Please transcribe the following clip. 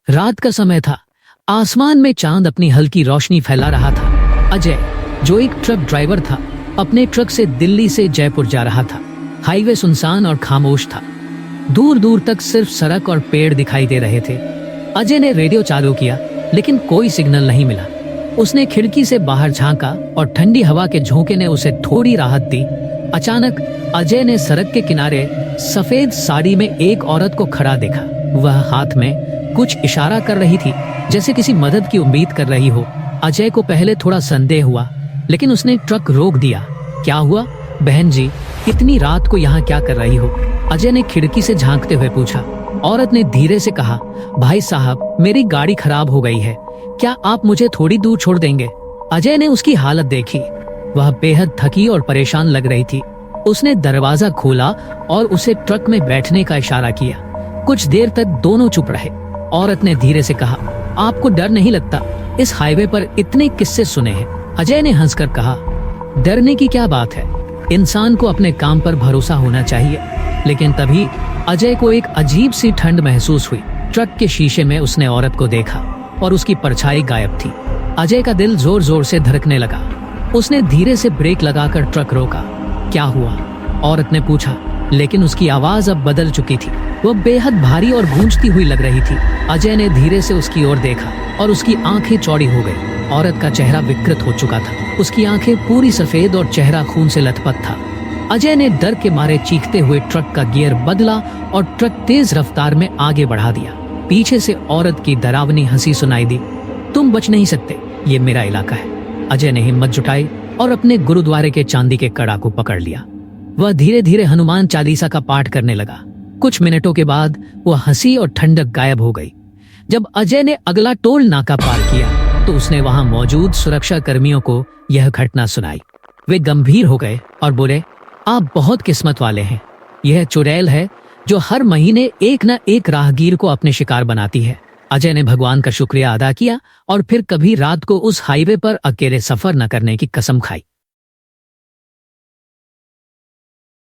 रात का समय था। आसमान में चांद अपनी हल्की रोशनी फैला रहा था। अजय, जो एक ट्रक ड्राइवर था, अपने ट्रक से दिल्ली से जयपुर जा रहा था। हाईवे सुनसान और खामोश था। दूर दूर तक सिर्फ सड़क और पेड़ दिखाई दे रहे थे। अजय ने रेडियो चालू किया, लेकिन कोई सिग्नल नहीं मिला। उसने खिड़की से बाहर झांका और ठंडी हवा के झोंके ने उसे थोड़ी राहत दी। अचानक अजय ने सड़क के किनारे सफेद साड़ी में एक औरत को खड़ा देखा। वह हाथ में कुछ इशारा कर रही थी, जैसे किसी मदद की उम्मीद कर रही हो। अजय को पहले थोड़ा संदेह हुआ, लेकिन उसने ट्रक रोक दिया। क्या हुआ बहन जी, इतनी रात को यहाँ क्या कर रही हो? अजय ने खिड़की से झांकते हुए पूछा। औरत ने धीरे से कहा, भाई साहब, मेरी गाड़ी खराब हो गई है, क्या आप मुझे थोड़ी दूर छोड़ देंगे? अजय ने उसकी हालत देखी। वह बेहद थकी और परेशान लग रही थी। उसने दरवाजा खोला और उसे ट्रक में बैठने का इशारा किया। कुछ देर तक दोनों चुप रहे। औरत ने धीरे से कहा, आपको डर नहीं लगता? इस हाईवे पर इतने किस्से सुने हैं। अजय ने हंसकर कहा, डरने की क्या बात है, इंसान को अपने काम पर भरोसा होना चाहिए। लेकिन तभी अजय को एक अजीब सी ठंड महसूस हुई। ट्रक के शीशे में उसने औरत को देखा और उसकी परछाई गायब थी। अजय का दिल जोर जोर से धड़कने लगा। उसने धीरे से ब्रेक लगाकर ट्रक रोका। क्या हुआ? औरत ने पूछा, लेकिन उसकी आवाज अब बदल चुकी थी। वह बेहद भारी और गूंजती हुई लग रही थी। अजय ने धीरे से उसकी ओर देखा और उसकी आंखें चौड़ी हो गई। औरत का चेहरा विकृत हो चुका था। उसकी आंखें पूरी सफेद और चेहरा खून से लथपथ था। अजय ने डर के मारे चीखते हुए ट्रक का गियर बदला और ट्रक तेज रफ्तार में आगे बढ़ा दिया। पीछे से औरत की डरावनी हंसी सुनाई दी। तुम बच नहीं सकते, ये मेरा इलाका है। अजय ने हिम्मत जुटाई और अपने गुरुद्वारे के चांदी के कड़ा को पकड़ लिया। वह धीरे धीरे हनुमान चालीसा का पाठ करने लगा। कुछ मिनटों के बाद वह हंसी और ठंडक गायब हो गई। जब अजय ने अगला टोल नाका पार किया तो उसने वहां मौजूद सुरक्षा कर्मियों को यह घटना सुनाई। वे गंभीर हो गए और बोले, आप बहुत किस्मत वाले हैं। यह चुड़ैल है जो हर महीने एक न एक राहगीर को अपने शिकार बनाती है। अजय ने भगवान का शुक्रिया अदा किया और फिर कभी रात को उस हाईवे पर अकेले सफर न करने की कसम खाई।